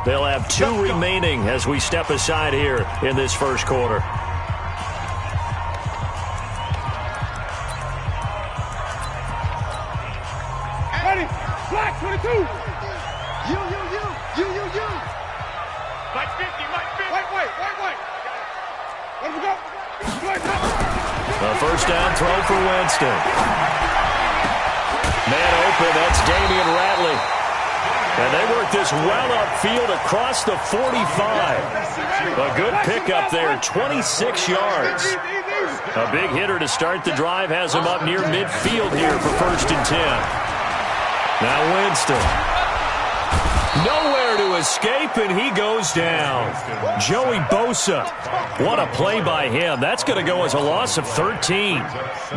They'll have 2 remaining as we step aside here in this first quarter. Ready? Black 22. You. Mike 50, Mike 50. Wait. Let him go. A first down throw for Winston. Man open, that's Damian Ratley. And they work this well upfield across the 45. A good pickup there, 26 yards. A big hitter to start the drive has him up near midfield here for 1st and 10. Now Winston. Nowhere to escape, and he goes down. Joey Bosa. What a play by him. That's going to go as a loss of 13.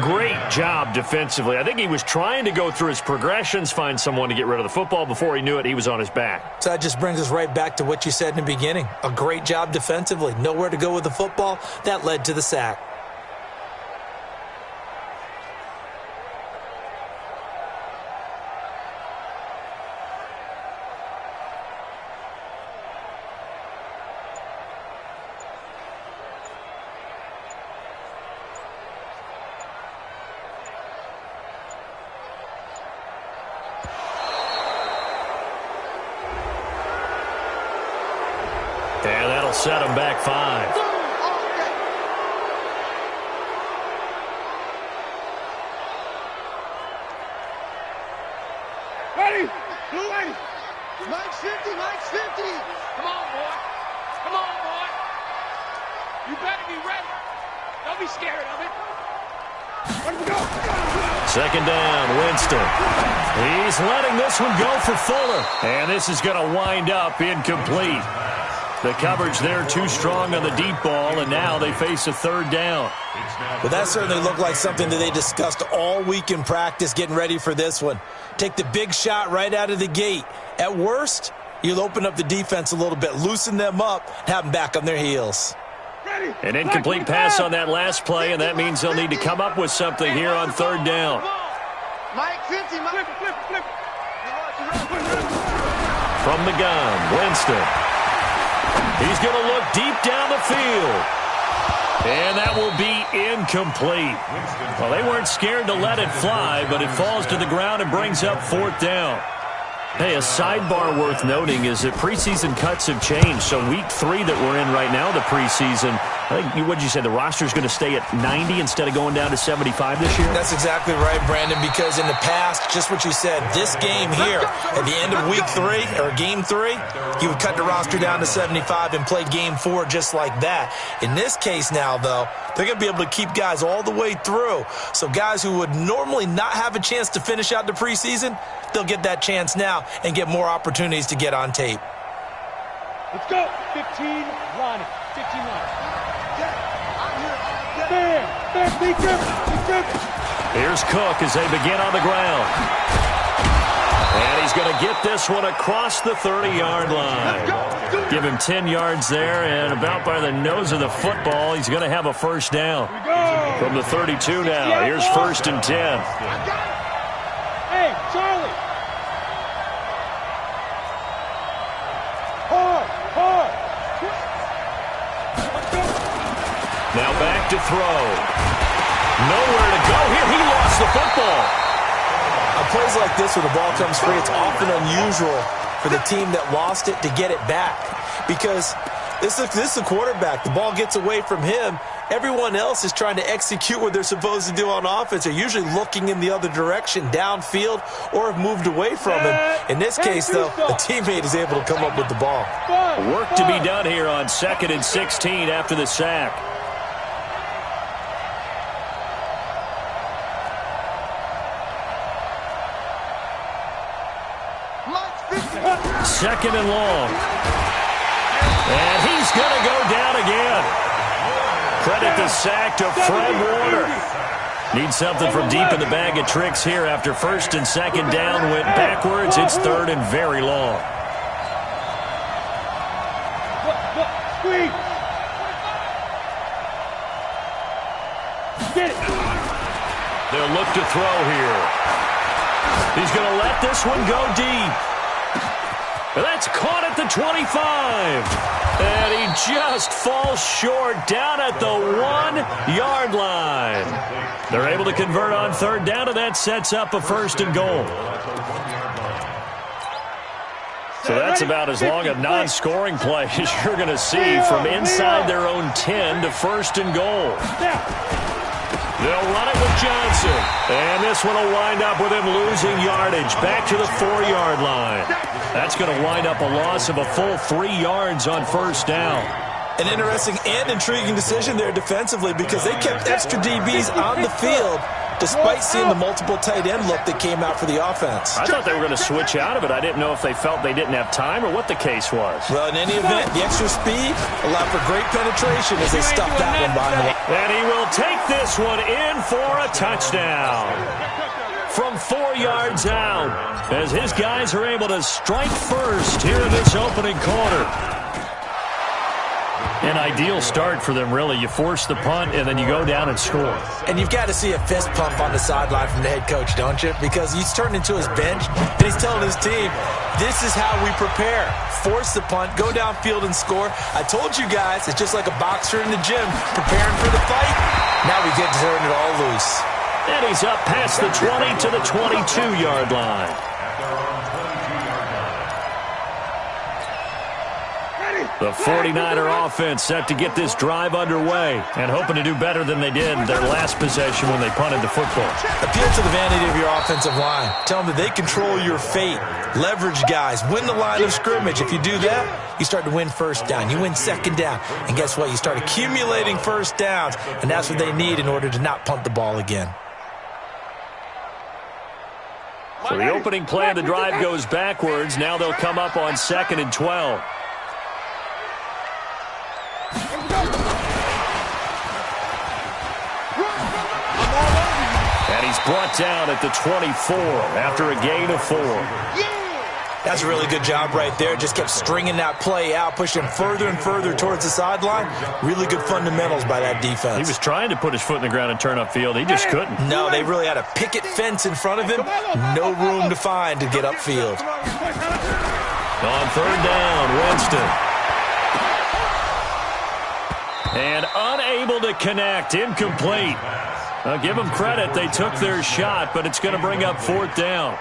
Great job defensively. I think he was trying to go through his progressions, find someone to get rid of the football. Before he knew it, he was on his back. So that just brings us right back to what you said in the beginning. A great job defensively. Nowhere to go with the football. That led to the sack. And that'll set him back 5. Ready? Blue lady. Mike's 50. Come on, boy. You better be ready. Don't be scared of it. Let him go. Second down, Winston. He's letting this one go for Fuller. And this is going to wind up incomplete. The coverage there too strong on the deep ball, and now they face a 3rd down. Well, that certainly looked like something that they discussed all week in practice getting ready for this one. Take the big shot right out of the gate. At worst, you'll open up the defense a little bit, loosen them up, and have them back on their heels. An incomplete pass on that last play, and that means they'll need to come up with something here on 3rd down. Mike 50. Flip. From the gun, Winston. He's going to look deep down the field. And that will be incomplete. Well, they weren't scared to let it fly, but it falls to the ground and brings up 4th down. Hey, a sidebar worth noting is that preseason cuts have changed. So week 3 that we're in right now, the preseason, I think, what did you say, the roster's going to stay at 90 instead of going down to 75 this year? That's exactly right, Brandon, because in the past, just what you said, this game here, at the end of week 3, or game 3, he would cut the roster down to 75 and play game 4 just like that. In this case now, though, they're going to be able to keep guys all the way through. So guys who would normally not have a chance to finish out the preseason, they'll get that chance now and get more opportunities to get on tape. Let's go. 15 line. 15 line. There. Here's Cook as they begin on the ground. And he's going to get this one across the 30-yard line. Give him 10 yards there, and about by the nose of the football, he's going to have a 1st down. From the 32 now, here's 1st and 10. Hey, Charlie. Hard. Now back to throw. Nowhere to go here. He lost the football. On plays like this where the ball comes free, it's often unusual for the team that lost it to get it back. Because this is the quarterback. The ball gets away from him. Everyone else is trying to execute what they're supposed to do on offense. They're usually looking in the other direction, downfield, or have moved away from him. In this case, though, a teammate is able to come up with the ball. Work to be done here on 2nd and 16 after the sack. Second and long. And he's going to go down again. Credit the sack to Fred Warner. Needs something from deep in the bag of tricks here after 1st and 2nd down went backwards. It's 3rd and very long. They'll look to throw here. He's going to let this one go deep. That's caught at the 25. And he just falls short down at the 1-yard line. They're able to convert on third down, and that sets up a 1st and goal. So that's about as long a non-scoring play as you're going to see from inside their own 10 to 1st and goal. They'll run it with Johnson. And this one will wind up with him losing yardage back to the 4-yard line. That's going to wind up a loss of a full 3 yards on 1st down. An interesting and intriguing decision there defensively because they kept extra DBs on the field despite seeing the multiple tight end look that came out for the offense. I thought they were going to switch out of it. I didn't know if they felt they didn't have time or what the case was. Well, in any event, the extra speed allowed for great penetration as they stuffed that one behind the line. And he will take this one in for a touchdown. From 4 yards out, as his guys are able to strike first here in this opening quarter. An ideal start for them, really. You force the punt, and then you go down and score. And you've got to see a fist pump on the sideline from the head coach, don't you? Because he's turned into his bench, and he's telling his team, this is how we prepare. Force the punt, go downfield and score. I told you guys, it's just like a boxer in the gym preparing for the fight. Now we get to turn it all loose. And he's up past the 20 to the 22-yard line. The 49er offense set to get this drive underway and hoping to do better than they did their last possession when they punted the football. Appeal to the vanity of your offensive line. Tell them that they control your fate. Leverage guys. Win the line of scrimmage. If you do that, you start to win 1st down. You win 2nd down. And guess what? You start accumulating 1st downs, and that's what they need in order to not punt the ball again. So the opening play of the drive goes backwards. Now they'll come up on 2nd and 12. And he's brought down at the 24 after a gain of 4. That's a really good job right there. Just kept stringing that play out, pushing further and further towards the sideline. Really good fundamentals by that defense. He was trying to put his foot in the ground and turn upfield. He just couldn't. No, they really had a picket fence in front of him. No room to find to get upfield. On 3rd down, Winston. And unable to connect. Incomplete. I'll give them credit. They took their shot, but it's going to bring up 4th down.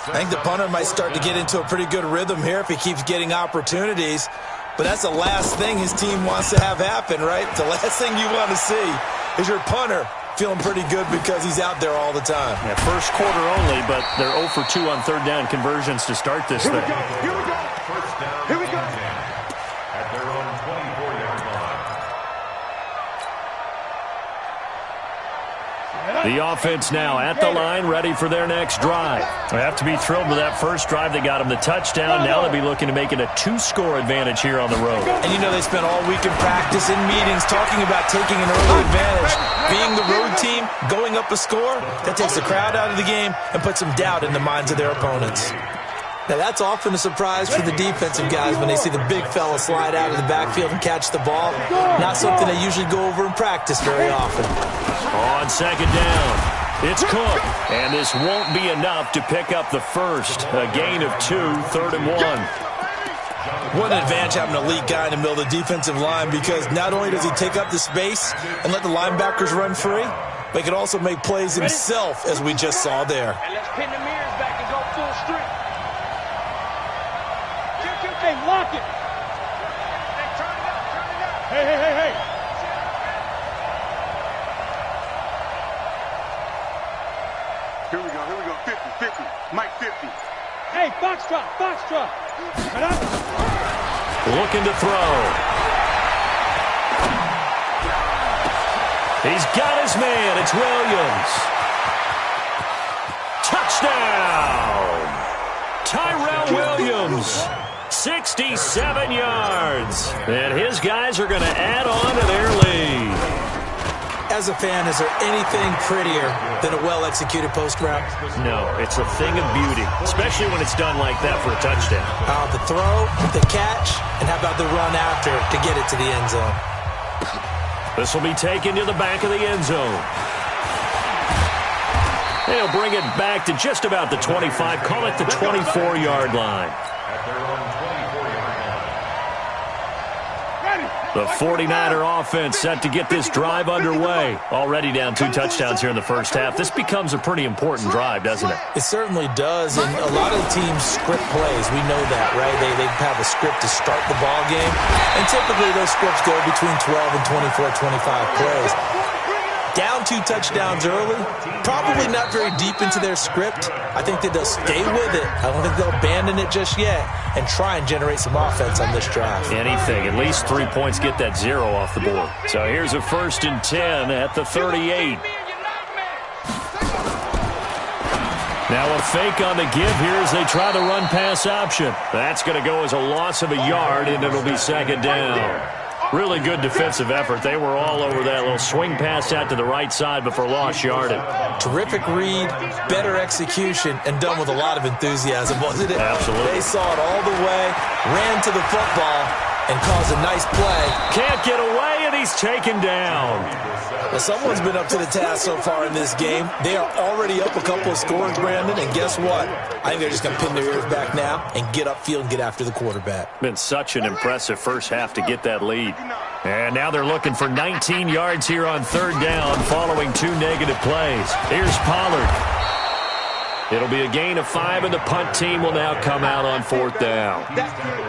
I think the punter might start to get into a pretty good rhythm here if he keeps getting opportunities. But that's the last thing his team wants to have happen, right? The last thing you want to see is your punter feeling pretty good because he's out there all the time. Yeah, 1st quarter only, but they're 0 for 2 on 3rd down conversions to start this thing. Here we go. First down. Here we go. At their own 24-yard line. The offense now at the line, ready for their next drive. They have to be thrilled with that first drive. They got them the touchdown. Now they'll be looking to make it a 2-score advantage here on the road. And you know they spent all week in practice, in meetings, talking about taking an early advantage. Being the road team, going up a score, that takes the crowd out of the game and puts some doubt in the minds of their opponents. Now, that's often a surprise for the defensive guys when they see the big fella slide out of the backfield and catch the ball. Not something they usually go over in practice very often. On 2nd down, it's Cook. And this won't be enough to pick up the first. A gain of 2, 3rd and 1. What an advantage having an elite guy in the middle of the defensive line because not only does he take up the space and let the linebackers run free, but he can also make plays himself, as we just saw there. And let's pin the mirrors back and go full strength. Hey, lock it. Hey, turn it up, turn it up. Hey. Here we go. 50. Mike 50. Hey, foxtrot. Looking to throw. He's got his man. It's Williams. Touchdown. Tyrell Williams. 67 yards. And his guys are going to add on to their lead. As a fan, is there anything prettier than a well-executed post route? No, it's a thing of beauty, especially when it's done like that for a touchdown. The throw, the catch, and how about the run after to get it to the end zone? This will be taken to the back of the end zone. They'll bring it back to just about the 25, call it the 24-yard line. At their own The 49er offense set to get this drive underway. Already down 2 touchdowns here in the first half. This becomes a pretty important drive, doesn't it? It certainly does, and a lot of the teams script plays. We know that, right? They have a script to start the ball game, and typically those scripts go between 12 and 24, 25 plays. Down 2 touchdowns early, probably not very deep into their script. I think that they'll stay with it. I don't think they'll abandon it just yet and try and generate some offense on this drive. Anything. At least 3 points, get that 0 off the board. So here's a 1st and 10 at the 38. Now a fake on the give here as they try the run-pass option. That's going to go as a loss of a yard, and it'll be 2nd down. Really good defensive effort. They were all over that little swing pass out to the right side before lost yardage. Terrific read, better execution, and done with a lot of enthusiasm, wasn't it? Absolutely. They saw it all the way, ran to the football, and caused a nice play. Can't get away, and he's taken down. Well, someone's been up to the task so far in this game. They are already up a couple of scores, Brandon, and guess what? I think they're just going to pin their ears back now and get upfield and get after the quarterback. Been such an impressive first half to get that lead. And now they're looking for 19 yards here on 3rd down following 2 negative plays. Here's Pollard. It'll be a gain of 5, and the punt team will now come out on 4th down.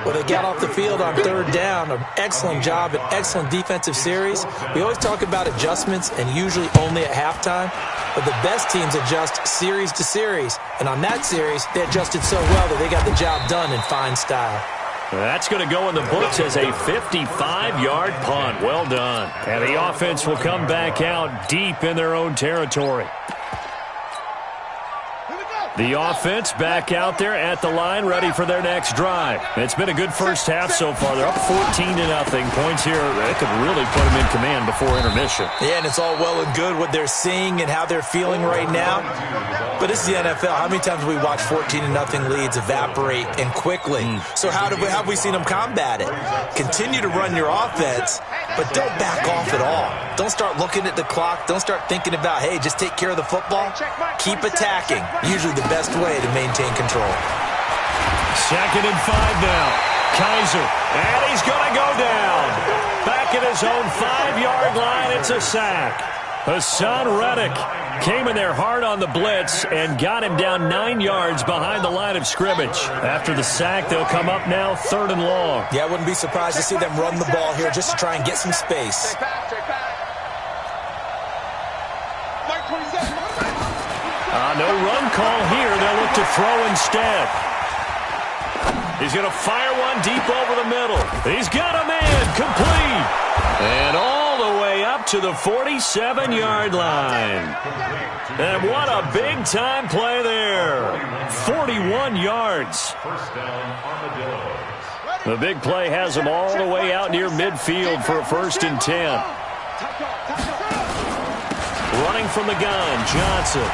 Well, they got off the field on 3rd down. An excellent job, an excellent defensive series. We always talk about adjustments and usually only at halftime. But the best teams adjust series to series. And on that series, they adjusted so well that they got the job done in fine style. That's going to go in the books as a 55-yard punt. Well done. And the offense will come back out deep in their own territory. The offense back out there at the line, ready for their next drive. It's been a good first half so far. They're up 14-0. Points here, they could really put them in command before intermission. Yeah, and it's all well and good what they're seeing and how they're feeling right now. But this is the NFL. How many times have we watched 14-0 leads evaporate and quickly? So how have we seen them combat it? Continue to run your offense, but don't back off at all. Don't start looking at the clock. Don't start thinking about, hey, just take care of the football. Keep attacking. Usually the best way to maintain control. 2nd and 5 now. Kaiser, and he's going to go down. Back at his own 5-yard line, it's a sack. Hassan Reddick came in there hard on the blitz and got him down 9 yards behind the line of scrimmage. After the sack, they'll come up now 3rd and long. Yeah, I wouldn't be surprised to see them run the ball here just to try and get some space. No run call here. They'll look to throw instead. He's going to fire one deep over the middle. He's got a man complete. And all the way up to the 47-yard line. And what a big-time play there. 41 yards. The big play has them all the way out near midfield for a 1st and 10. Running from the gun, Johnson.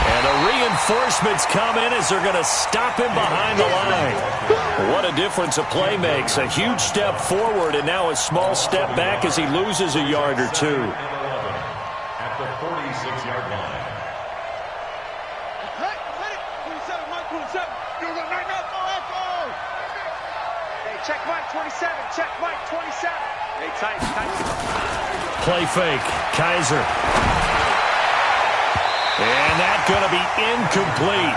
And the reinforcements come in as they're going to stop him behind the line. What a difference a play makes. A huge step forward and now a small step back as he loses a yard or 2. At the 46-yard line. Hey, check Mike 27. Check Mike 27. Hey, tight. Play fake. Kaiser. And that's going to be incomplete.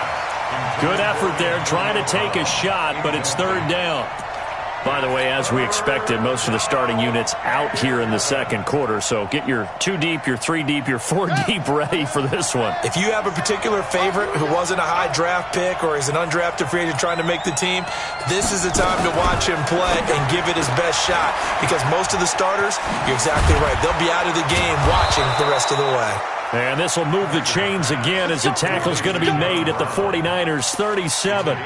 Good effort there, trying to take a shot, but it's 3rd down. By the way, as we expected, most of the starting units out here in the 2nd quarter, so get your 2 deep, your 3 deep, your 4 deep ready for this one. If you have a particular favorite who wasn't a high draft pick or is an undrafted free agent trying to make the team, this is the time to watch him play and give it his best shot, because most of the starters, you're exactly right, they'll be out of the game watching the rest of the way. And this will move the chains again as the tackle's going to be made at the 49ers' 37.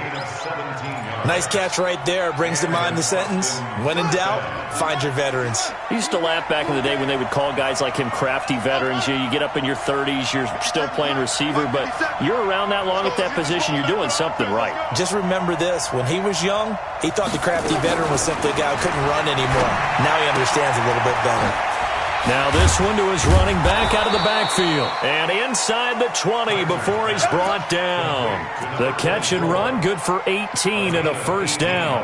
Nice catch right there. Brings to mind the sentence, when in doubt, find your veterans. I used to laugh back in the day when they would call guys like him crafty veterans. You get up in your 30s, you're still playing receiver, but you're around that long at that position, you're doing something right. Just remember this. When he was young, he thought the crafty veteran was simply a guy who couldn't run anymore. Now he understands a little bit better. Now this one to his running back out of the backfield. And inside the 20 before he's brought down. The catch and run, good for 18 and a 1st down.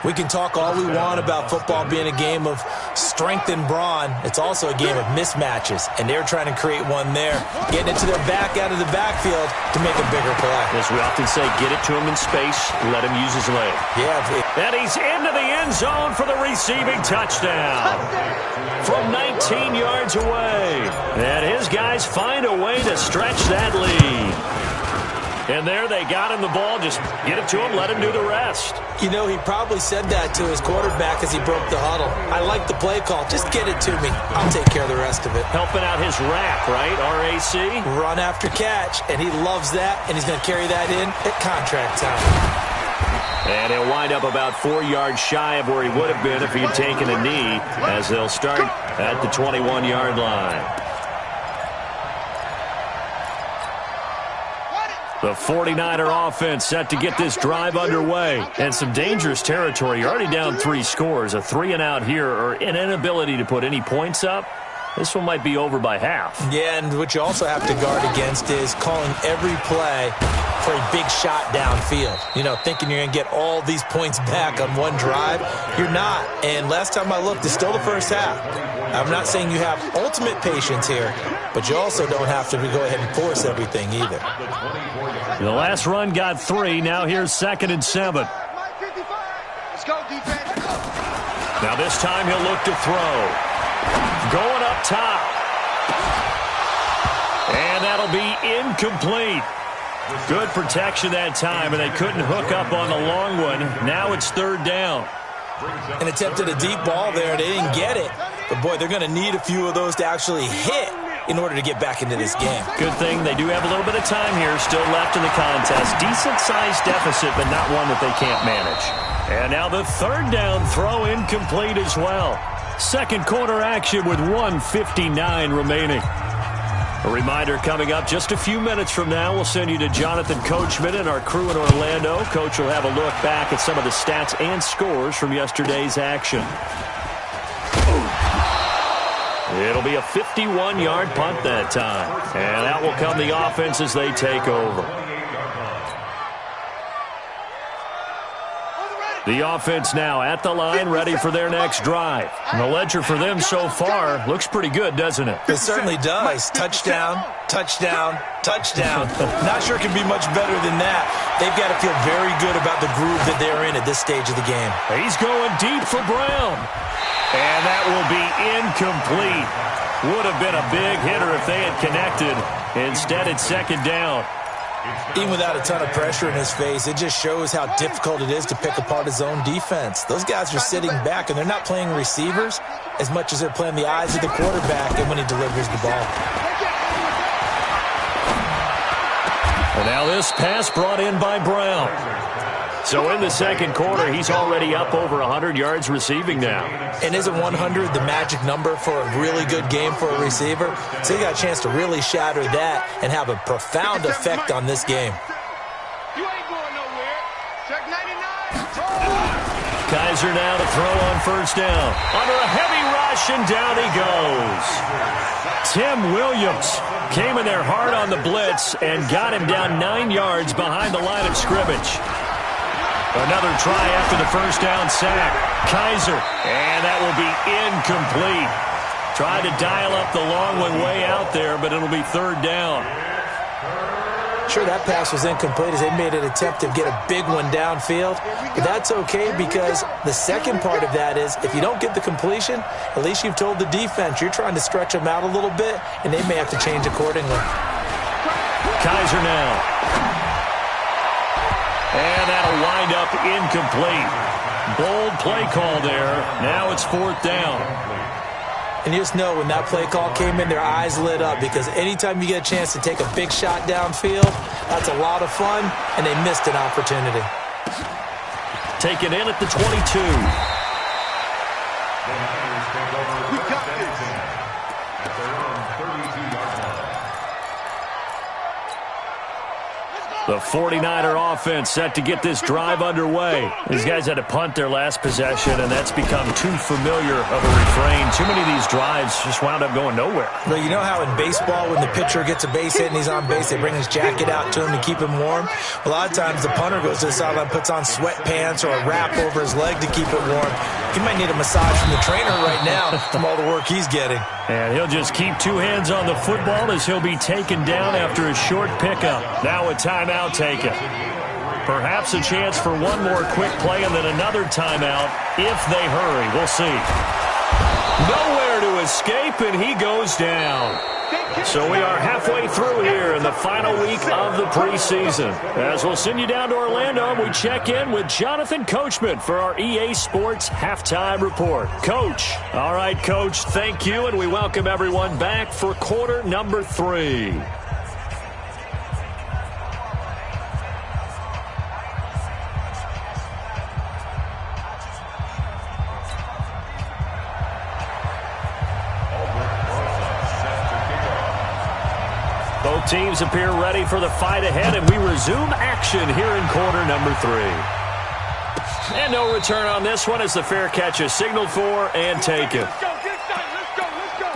We can talk all we want about football being a game of strength and brawn. It's also a game of mismatches, and they're trying to create one there, getting it to their back out of the backfield to make a bigger play. As we often say, get it to him in space, let him use his leg. Yeah. And he's into the end zone for the receiving touchdown from 19 yards away. And his guys find a way to stretch that lead. And there they got him the ball. Just get it to him, let him do the rest. You know, he probably said that to his quarterback as he broke the huddle. I like the play call. Just get it to me. I'll take care of the rest of it. Helping out his RAC, right? R-A-C? Run after catch. And he loves that, and he's going to carry that in at contract time. And he'll wind up about 4 yards shy of where he would have been if he had taken a knee, as they'll start at the 21-yard line. The 49er offense set to get this drive underway. And some dangerous territory. You're already down 3 scores. A 3-and-out here, or an inability to put any points up. This one might be over by half. Yeah, and what you also have to guard against is calling every play for a big shot downfield. You know, thinking you're going to get all these points back on one drive. You're not. And last time I looked, it's still the first half. I'm not saying you have ultimate patience here, but you also don't have to go ahead and force everything either. The last run got 3. Now here's 2nd and 7. Let's go, defense. Now this time he'll look to throw. Going up top. And that'll be incomplete. Good protection that time, and they couldn't hook up on the long one. Now it's 3rd down. And attempted a deep ball there. They didn't get it. But, boy, they're going to need a few of those to actually hit in order to get back into this game. Good thing they do have a little bit of time here still left in the contest. Decent-sized deficit, but not one that they can't manage. And now the 3rd down throw incomplete as well. Second quarter action with 1:59 remaining. A reminder coming up just a few minutes from now. We'll send you to Jonathan Coachman and our crew in Orlando. Coach will have a look back at some of the stats and scores from yesterday's action. It'll be a 51-yard punt that time. And out will come the offense as they take over. The offense now at the line, ready for their next drive. And the ledger for them so far looks pretty good, doesn't it? It certainly does. Touchdown, touchdown, touchdown. Not sure it can be much better than that. They've got to feel very good about the groove that they're in at this stage of the game. He's going deep for Brown. And that will be incomplete. Would have been a big hitter if they had connected. Instead, it's 2nd down. Even without a ton of pressure in his face, it just shows how difficult it is to pick apart his own defense. Those guys are sitting back, and they're not playing receivers as much as they're playing the eyes of the quarterback and when he delivers the ball. And now this pass brought in by Brown. So in the second quarter, he's already up over 100 yards receiving now. And isn't 100 the magic number for a really good game for a receiver? So he got a chance to really shatter that and have a profound effect on this game. You ain't going nowhere. Check 99. Kaiser now to throw on 1st down. Under a heavy rush, and down he goes. Tim Williams came in there hard on the blitz and got him down 9 yards behind the line of scrimmage. Another try after the 1st down sack. Kaiser, and that will be incomplete. Tried to dial up the long one way out there, but it'll be 3rd down. Sure, that pass was incomplete as they made an attempt to get a big one downfield. But that's okay because the second part of that is if you don't get the completion, at least you've told the defense you're trying to stretch them out a little bit, and they may have to change accordingly. Kaiser now. And that'll wind up incomplete. Bold play call there. Now it's 4th down. And you just know when that play call came in, their eyes lit up because anytime you get a chance to take a big shot downfield, that's a lot of fun, and they missed an opportunity. Taken in at the 22. We got this. At their own 32-yard line. Let's go. The 49er offense set to get this drive underway. These guys had to punt their last possession, and that's become too familiar of a refrain. Too many of these drives just wound up going nowhere. Well, you know how in baseball when the pitcher gets a base hit and he's on base, they bring his jacket out to him to keep him warm? A lot of times the punter goes to the sideline, puts on sweatpants or a wrap over his leg to keep it warm. He might need a massage from the trainer right now from all the work he's getting. And he'll just keep two hands on the football as he'll be taken down after a short pickup. Now a timeout taken. Perhaps a chance for one more quick play and then another timeout if they hurry. We'll see. Nowhere to escape, and he goes down. So we are halfway through here in the final week of the preseason. As we'll send you down to Orlando, we check in with Jonathan Coachman for our EA Sports Halftime Report. Coach. All right, Coach, thank you, and we welcome everyone back for quarter number 3. Both teams appear ready for the fight ahead, and we resume action here in quarter number 3. And no return on this one as the fair catch is signaled for and taken. Let's go, get it done. Let's go, let's go.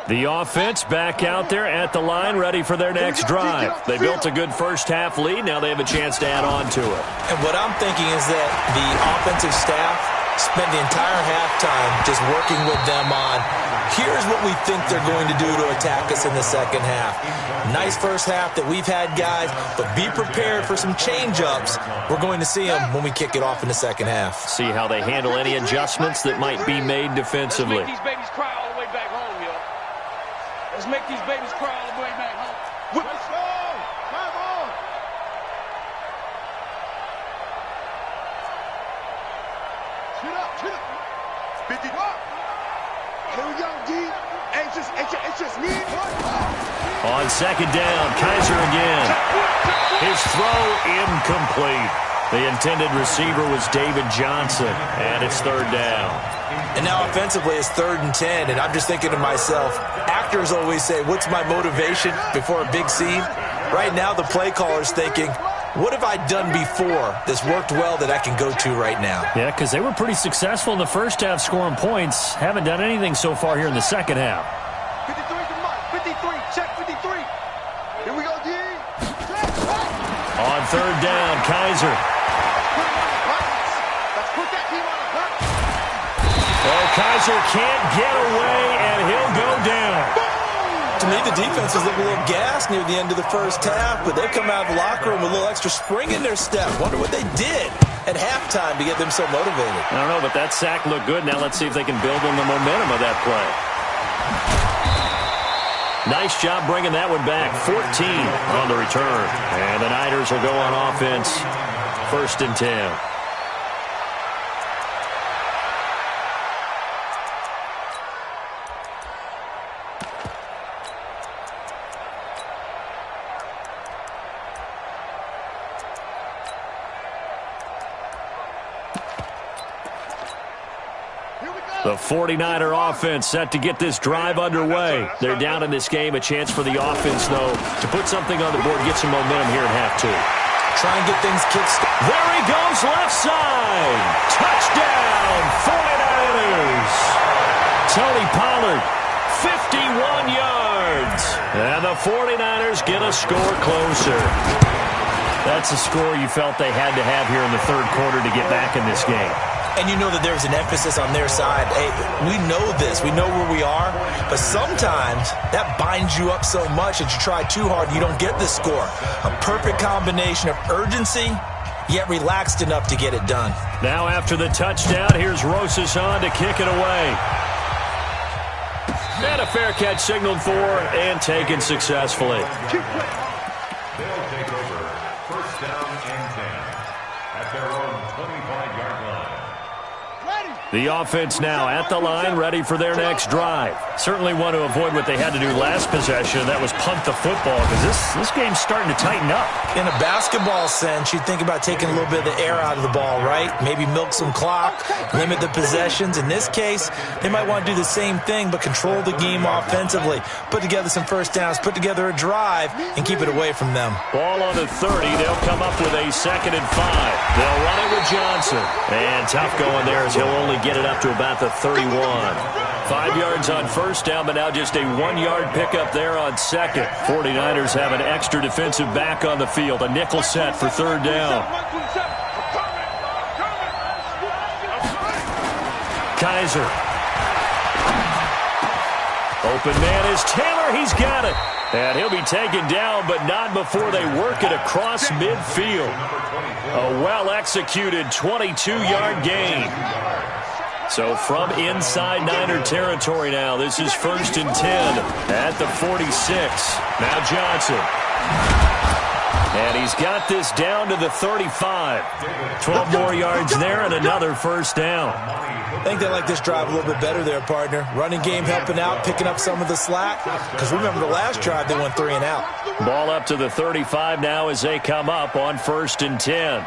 The offense back out there at the line, ready for their next drive. They built a good first-half lead. Now they have a chance to add on to it. And what I'm thinking is that the offensive staff spent the entire halftime just working with them on, here's what we think they're going to do to attack us in the second half. Nice first half that we've had, guys, but be prepared for some change-ups. We're going to see them when we kick it off in the second half. See how they handle any adjustments that might be made defensively. Let's make these babies cry all the way back home, yo. Let's make these babies cry all the way back home. Let's go! Come on! Chin up, chin up. 50. Here we go, D. It's just me. On second down, Kaiser again. His throw incomplete. The intended receiver was David Johnson, and it's third down. And now offensively it's 3rd and 10, and I'm just thinking to myself, actors always say, what's my motivation before a big scene? Right now the play caller's thinking, what have I done before that's worked well that I can go to right now? Yeah, because they were pretty successful in the first half scoring points. Haven't done anything so far here in the second half. 53 to Mike. 53. Check 53. Here we go, D. On third down, Kaiser. Let's put that team on a hurt. Well, Kaiser can't get away, and he'll go down. To me, the defense was looking a little gassed near the end of the first half, but they've come out of the locker room with a little extra spring in their step. Wonder what they did at halftime to get them so motivated. I don't know, but that sack looked good. Now let's see if they can build on the momentum of that play. Nice job bringing that one back. 14 on the return. And the Niners will go on offense. 1st and 10. The 49er offense set to get this drive underway. They're down in this game. A chance for the offense, though, to put something on the board, get some momentum here in half 2. Try and get things kick-started. There he goes, left side. Touchdown, 49ers. Tony Pollard, 51 yards. And the 49ers get a score closer. That's a score you felt they had to have here in the third quarter to get back in this game. And you know that there's an emphasis on their side. Hey, we know this. We know where we are. But sometimes that binds you up so much that you try too hard, you don't get the score. A perfect combination of urgency, yet relaxed enough to get it done. Now after the touchdown, here's Rosas on to kick it away. And a fair catch signaled for and taken successfully. They'll take over 1st down and 10 at their own 25-yard line. Ready. The offense now at the line, ready for their next drive. Certainly want to avoid what they had to do last possession. That was punt the football, because this game's starting to tighten up. In a basketball sense, you'd think about taking a little bit of the air out of the ball, right? Maybe milk some clock, limit the possessions. In this case, they might want to do the same thing, but control the game offensively. Put together some first downs, put together a drive, and keep it away from them. Ball on the 30. They'll come up with a 2nd and 5. They'll run it with Johnson. And tough going there as he'll only get it up to about the 31. 5 yards on first down, but now just a 1-yard pickup there on second. 49ers have an extra defensive back on the field. A nickel set for 3rd down. Kaiser. Open man is Taylor. He's got it. And he'll be taken down, but not before they work it across midfield. A well-executed 22-yard gain. So from inside Niner territory now, this is 1st and 10 at the 46. Now Johnson. And he's got this down to the 35. 12 more yards there and another first down. I think they like this drive a little bit better there, partner. Running game helping out, picking up some of the slack. Because remember the last drive, they went 3 and out. Ball up to the 35 now as they come up on 1st and 10.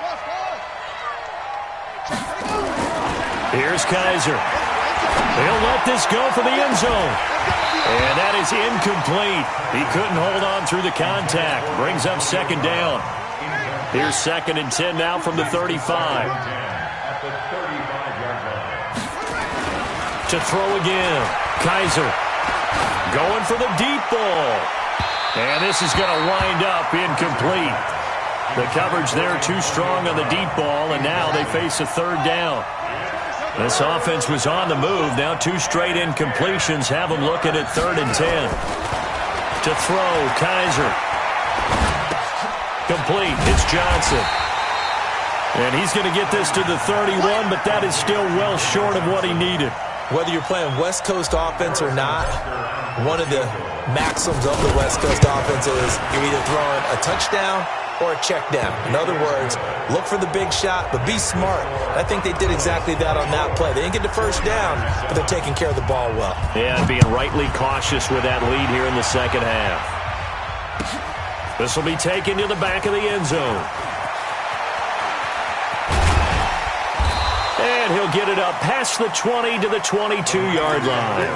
Here's Kaiser. He'll let this go for the end zone. And that is incomplete. He couldn't hold on through the contact. Brings up 2nd down. Here's 2nd and 10 now from the 35. To throw again. Kaiser going for the deep ball. And this is going to wind up incomplete. The coverage there too strong on the deep ball, and now they face a 3rd down. This offense was on the move. Now 2 straight incompletions have them looking at 3rd and 10. To throw, Kaiser. Complete. It's Johnson. And he's going to get this to the 31, but that is still well short of what he needed. Whether you're playing West Coast offense or not, one of the maxims of the West Coast offense is you're either throwing a touchdown or a check down. In other words, look for the big shot, but be smart. I think they did exactly that on that play. They didn't get the first down, but they're taking care of the ball well. Yeah, and being rightly cautious with that lead here in the second half. This will be taken to the back of the end zone. And he'll get it up past the 20 to the 22-yard line.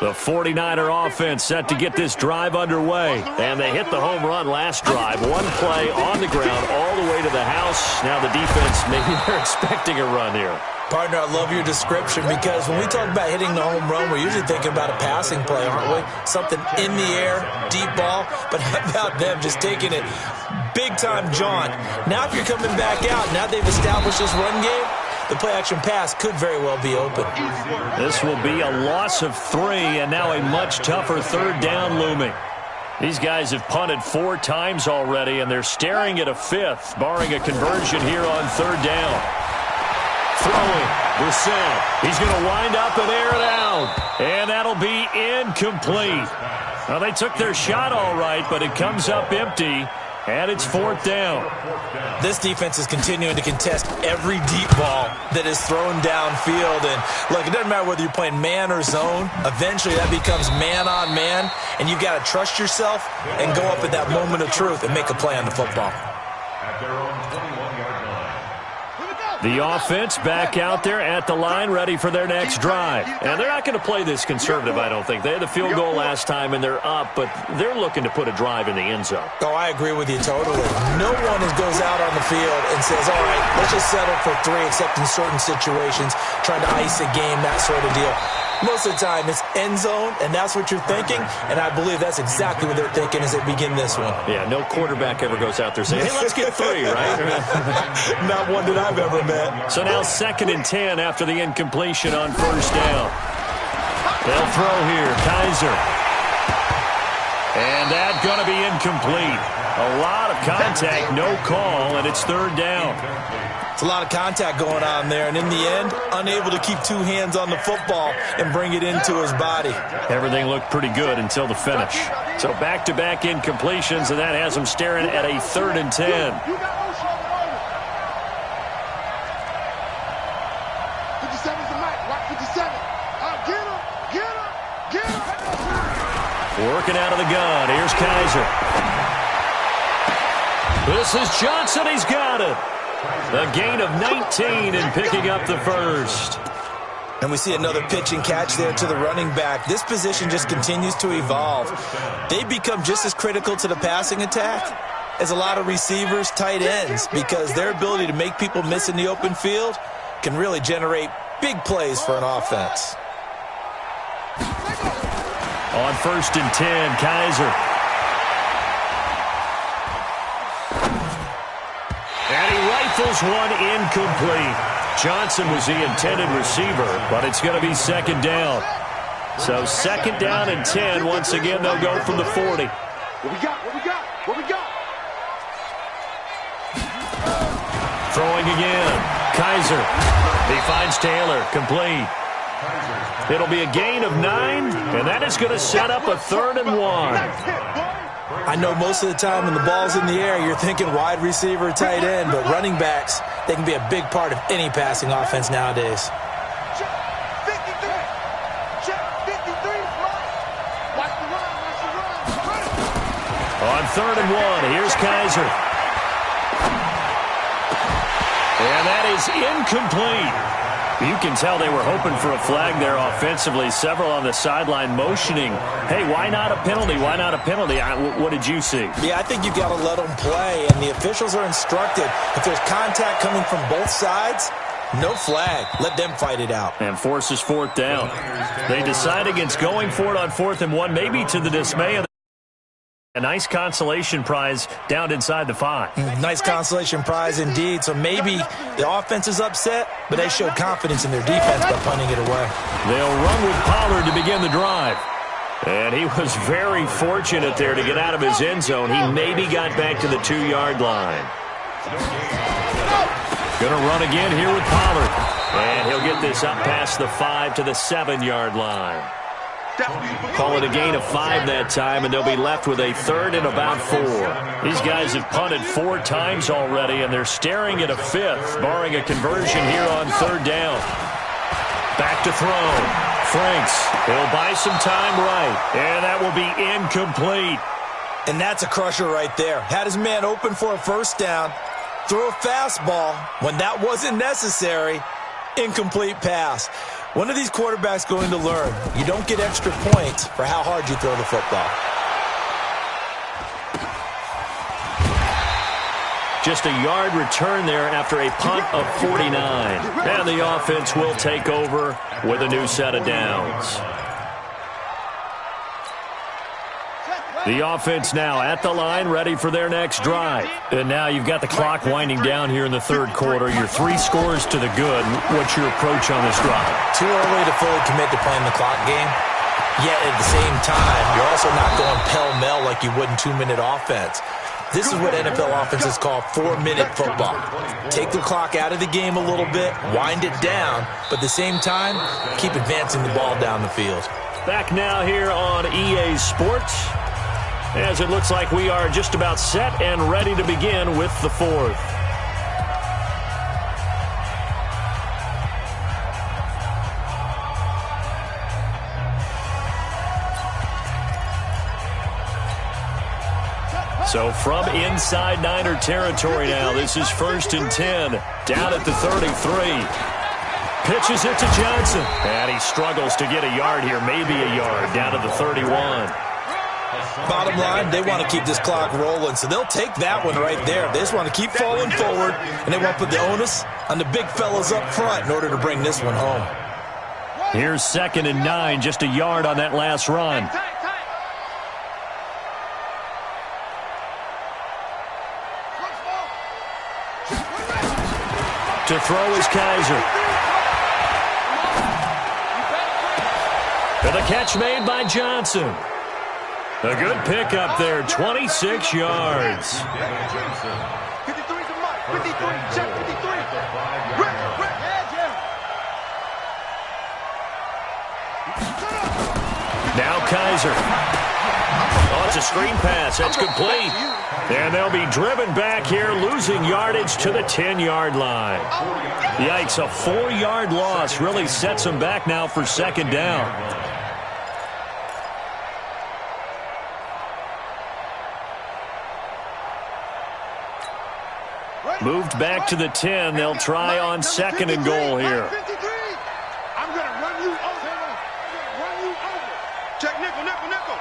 The 49er offense set to get this drive underway. And they hit the home run last drive. 1 play on the ground all the way to the house. Now the defense, maybe they're expecting a run here. Partner, I love your description because when we talk about hitting the home run, we're usually thinking about a passing play, aren't we? Something in the air, deep ball. But how about them just taking it big-time jaunt? Now if you're coming back out, now they've established this run game, the play-action pass could very well be open. This will be a loss of 3, and now a much tougher 3rd down looming. These guys have punted 4 times already, and they're staring at a 5th, barring a conversion here on 3rd down. Throwing, Brissett. He's going to wind up and air it out. And that'll be incomplete. Well, they took their shot all right, but it comes up empty. And it's 4th down. This defense is continuing to contest every deep ball that is thrown downfield. And look, it doesn't matter whether you're playing man or zone. Eventually that becomes man on man. And you've got to trust yourself and go up at that moment of truth and make a play on the football. The offense back out there at the line, ready for their next drive. And they're not going to play this conservative, I don't think. They had the field goal last time, and they're up, but they're looking to put a drive in the end zone. Oh, I agree with you totally. No one goes out on the field and says, all right, let's just settle for 3, except in certain situations, trying to ice a game, that sort of deal. Most of the time, it's end zone, and that's what you're thinking, and I believe that's exactly what they're thinking as they begin this one. Yeah, no quarterback ever goes out there saying, hey, let's get 3, right? Not one that I've ever met. So now 2nd and 10 after the incompletion on 1st down. They'll throw here, Kaiser. And that's going to be incomplete. A lot of contact, no call, and it's 3rd down. It's a lot of contact going on there, and in the end, unable to keep two hands on the football and bring it into his body. Everything looked pretty good until the finish. So back-to-back incompletions, and that has him staring at a 3rd and 10. Working out of the gun. Here's Kaiser. This is Johnson. He's got it. A gain of 19 and picking up the first. And we see another pitch and catch there to the running back. This position just continues to evolve. They become just as critical to the passing attack as a lot of receivers, tight ends, because their ability to make people miss in the open field can really generate big plays for an offense. On 1st and 10, Kaiser. And he rifles one incomplete. Johnson was the intended receiver, but it's going to be 2nd down. So 2nd down and 10. Once again, they'll go from the 40. What we got? What we got? What we got? Throwing again. Kaiser. He finds Taylor. Complete. It'll be a gain of 9, and that is going to set up a 3rd and 1. I know most of the time when the ball's in the air, you're thinking wide receiver, tight end, but running backs, they can be a big part of any passing offense nowadays. On 3rd and 1, here's Kaiser. And that is incomplete. You can tell they were hoping for a flag there offensively. Several on the sideline motioning, hey, why not a penalty? Why not a penalty? What did you see? Yeah, I think you've got to let them play, and the officials are instructed. If there's contact coming from both sides, no flag. Let them fight it out. And forces 4th down. They decide against going for it on 4th and 1, maybe to the dismay of a nice consolation prize down inside the 5. Nice consolation prize indeed. So maybe the offense is upset, but they showed confidence in their defense by punting it away. They'll run with Pollard to begin the drive. And he was very fortunate there to get out of his end zone. He maybe got back to the 2-yard line. Going to run again here with Pollard. And he'll get this up past the 5 to the 7-yard line. Call it a gain of 5 that time, and they'll be left with a 3rd and about 4. These guys have punted 4 times already, and they're staring at a 5th, barring a conversion here on 3rd down. Back to throw. Franks. He'll buy some time right, and that will be incomplete. And that's a crusher right there. Had his man open for a 1st down, throw a fastball when that wasn't necessary, incomplete pass. One of these quarterbacks going to learn, you don't get extra points for how hard you throw the football. Just a yard return there after a punt of 49. And the offense will take over with a new set of downs. The offense now at the line, ready for their next drive. And now you've got the clock winding down here in the 3rd quarter. You're 3 scores to the good. What's your approach on this drive? Too early to fully commit to playing the clock game. Yet at the same time, you're also not going pell-mell like you would in 2-minute offense. This is what NFL offenses call 4-minute football. Take the clock out of the game a little bit, wind it down, but at the same time, keep advancing the ball down the field. Back now here on EA Sports, as it looks like we are just about set and ready to begin with the 4th. So from inside Niner territory now, this is 1st and 10, down at the 33. Pitches it to Johnson, and he struggles to get a yard here, maybe a yard, down to the 31. Bottom line, they want to keep this clock rolling, so they'll take that one right there. They just want to keep falling forward, and they want to put the onus on the big fellas up front in order to bring this one home. Here's 2nd and 9, just a yard on that last run. To throw is Kaiser. And the catch made by Johnson. A good pickup there, 26 yards. 53's a mark. 53, check 53. Now Kaiser. Oh, it's a screen pass. That's complete. And they'll be driven back here, losing yardage to the 10-yard line. Yikes, a 4-yard loss really sets them back now for second down. Moved back to the 10. They'll try on second and goal here. I'm going to run you over. Check nickel, nickel, nickel.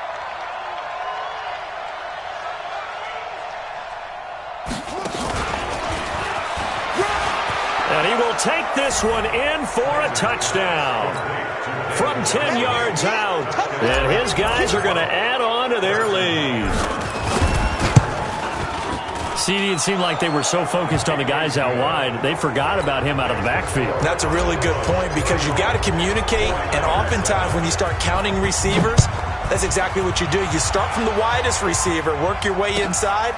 And he will take this one in for a touchdown from 10 yards out. And his guys are going to add on to their lead. CD, it seemed like they were so focused on the guys out wide, they forgot about him out of the backfield. That's a really good point because you've got to communicate, and oftentimes when you start counting receivers, that's exactly what you do. You start from the widest receiver, work your way inside.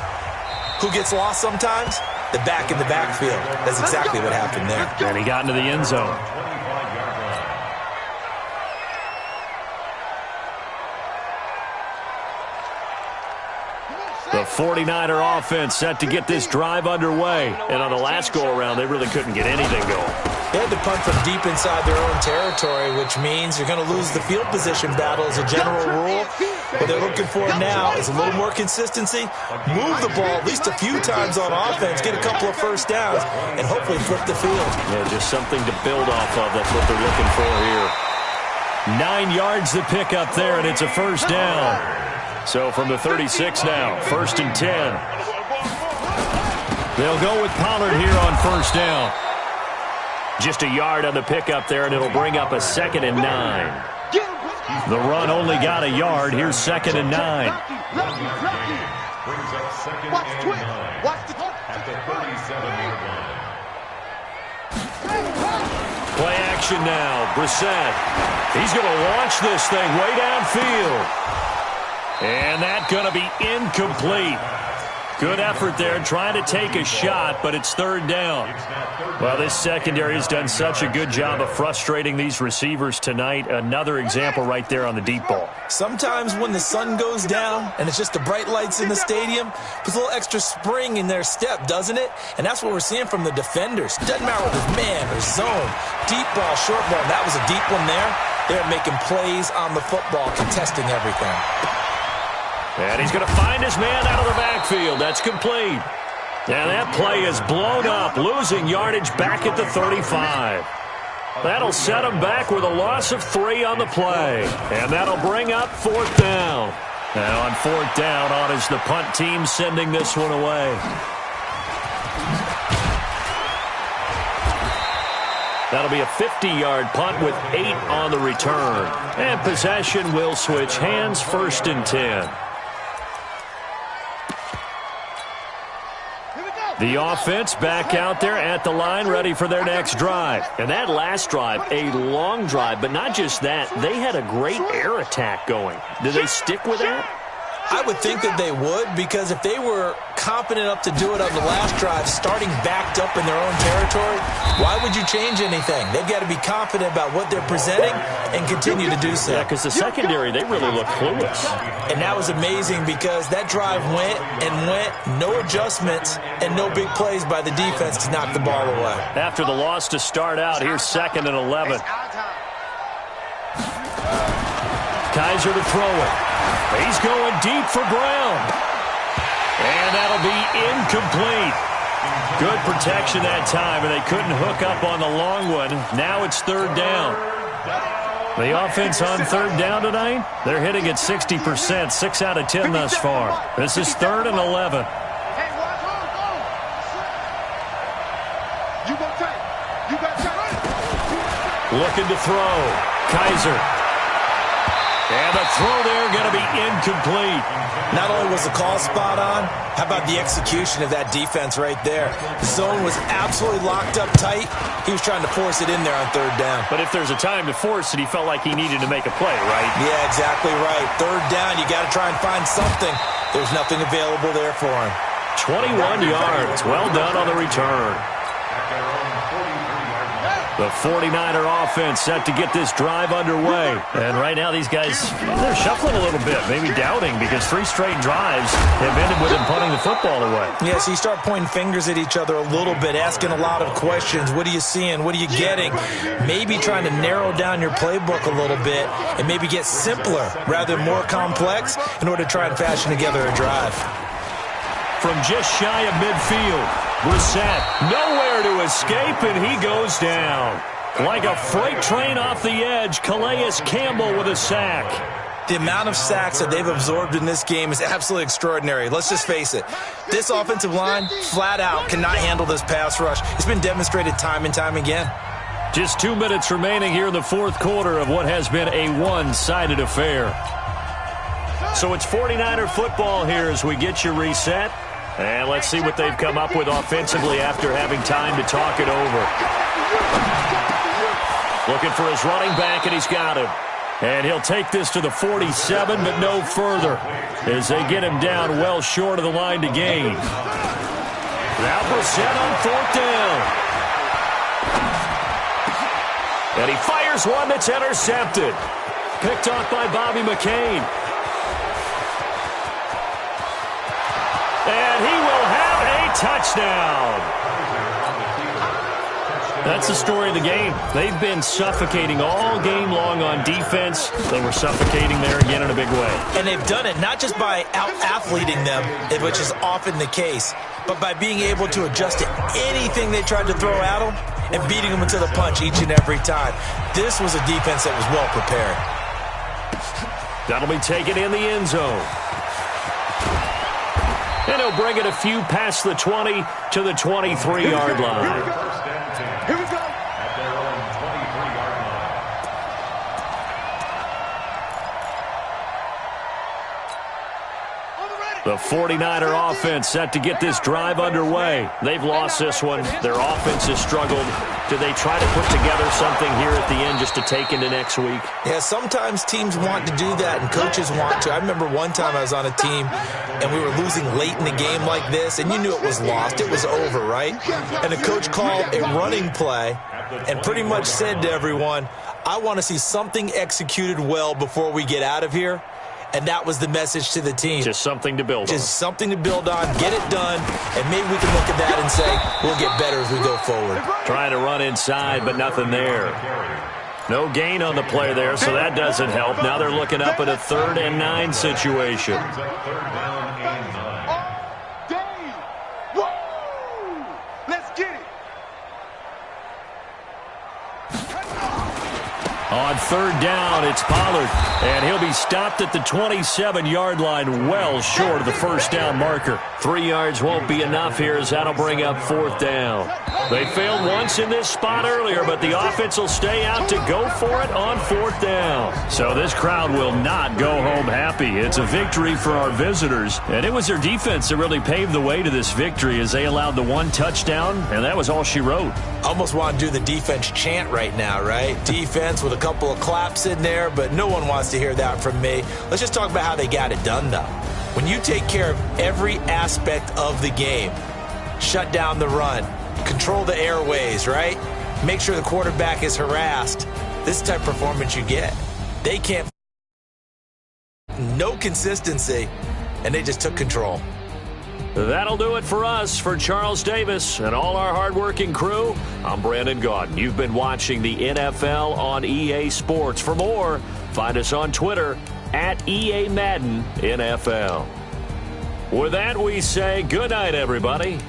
Who gets lost sometimes? The back in the backfield. That's exactly what happened there. And he got into the end zone. The 49er offense set to get this drive underway. And on the last go-around, they really couldn't get anything going. They had to punt from deep inside their own territory, which means you're going to lose the field position battle as a general rule. What they're looking for now is a little more consistency, move the ball at least a few times on offense, get a couple of first downs, and hopefully flip the field. Yeah, just something to build off of. That's what they're looking for here. 9 yards to pick up there, and it's a first down. So from the 36 now, 1st and 10. They'll go with Pollard here on first down. Just a yard on the pickup there, and it'll bring up a 2nd and 9. The run only got a yard. Here's 2nd and 9. Brings up 2nd and 9 at the 37-yard line. Play action now. Brissett. He's going to launch this thing way downfield. And that's going to be incomplete. Good effort there trying to take a shot, but it's 3rd down. Well, this secondary has done such a good job of frustrating these receivers tonight. Another example right there on the deep ball. Sometimes when the sun goes down and it's just the bright lights in the stadium, puts a little extra spring in their step, doesn't it? And that's what we're seeing from the defenders. Doesn't matter whether it's man or zone, deep ball, short ball. That was a deep one there. They're making plays on the football, contesting everything. And he's going to find his man out of the backfield. That's complete. And that play is blown up, losing yardage back at the 35. That'll set him back with a loss of 3 on the play. And that'll bring up 4th down. Now on 4th down, on is the punt team sending this one away. That'll be a 50-yard punt with 8 on the return. And possession will switch hands, 1st and 10. The offense back out there at the line, ready for their next drive. And that last drive, a long drive, but not just that. They had a great air attack going. Do they stick with that? I would think that they would, because if they were competent enough to do it on the last drive, starting backed up in their own territory, why would you change anything? They've got to be confident about what they're presenting and continue to do so. Yeah, because the secondary, they really look clueless. And that was amazing because that drive went and went, no adjustments and no big plays by the defense to knock the ball away. After the loss to start out, here's 2nd and 11. Kaiser to throw it. He's going deep for Brown. And that'll be incomplete. Good protection that time, and they couldn't hook up on the long one. Now it's 3rd down. The offense on 3rd down tonight, they're hitting at 60%, 6 out of 10 thus far. This is 3rd and 11. Looking to throw. Kaiser. And the throw there going to be incomplete. Not only was the call spot on, how about the execution of that defense right there? The zone was absolutely locked up tight. He was trying to force it in there on 3rd down. But if there's a time to force it, he felt like he needed to make a play, right? Yeah, exactly right. 3rd down, you got to try and find something. There's nothing available there for him. 21 yards. Well done on the return. The 49er offense set to get this drive underway. And right now these guys, they're shuffling a little bit, maybe doubting, because 3 straight drives have ended with them punting the football away. Yeah, so you start pointing fingers at each other a little bit, asking a lot of questions. What are you seeing? What are you getting? Maybe trying to narrow down your playbook a little bit and maybe get simpler rather than more complex in order to try and fashion together a drive. From just shy of midfield, Brissett nowhere to escape, and he goes down. Like a freight train off the edge, Calais Campbell with a sack. The amount of sacks that they've absorbed in this game is absolutely extraordinary. Let's just face it. This offensive line, flat out, cannot handle this pass rush. It's been demonstrated time and time again. Just 2 minutes remaining here in the fourth quarter of what has been a one-sided affair. So it's 49er football here as we get you reset. And let's see what they've come up with offensively after having time to talk it over. Looking for his running back, and he's got him. And he'll take this to the 47, but no further, as they get him down well short of the line to gain. Now Brissett on 4th down. And he fires one that's intercepted. Picked off by Bobby McCain. And he will have a touchdown. That's the story of the game. They've been suffocating all game long on defense. They were suffocating there again in a big way. And they've done it not just by out-athleting them, which is often the case, but by being able to adjust to anything they tried to throw at them and beating them into the punch each and every time. This was a defense that was well prepared. That'll be taken in the end zone. And he'll bring it a few past the 20 to the 23-yard line. Here we go. At their own 23-yard line. The 49er offense set to get this drive underway. They've lost this one. Their offense has struggled. Do they try to put together something here at the end just to take into next week? Yeah, sometimes teams want to do that and coaches want to. I remember one time I was on a team and we were losing late in the game like this, and you knew it was lost. It was over, right? And the coach called a running play and pretty much said to everyone, I want to see something executed well before we get out of here. And that was the message to the team. Just something to build on. Just something to build on, get it done, and maybe we can look at that and say, we'll get better as we go forward. Trying to run inside, but nothing there. No gain on the play there, so that doesn't help. Now they're looking up at a 3rd and 9 situation. Let's get it. On 3rd down, it's Pollard, and he'll be stopped at the 27-yard line, well short of the first down marker. 3 yards won't be enough here, as that'll bring up 4th down. They failed once in this spot earlier, but the offense will stay out to go for it on 4th down. So this crowd will not go home happy. It's a victory for our visitors, and it was their defense that really paved the way to this victory as they allowed the 1 touchdown, and that was all she wrote. Almost want to do the defense chant right now, right? Defense with a couple of claps in there, but no one wants to hear that from me. Let's just talk about how they got it done, though. When you take care of every aspect of the game, shut down the run, control the airways, right? Make sure the quarterback is harassed. This is the type of performance you get. They can't. No consistency, and they just took control. That'll do it for us. For Charles Davis and all our hardworking crew, I'm Brandon Gaudin. You've been watching the NFL on EA Sports. For more, find us on Twitter at EA Madden NFL. With that, we say good night, everybody.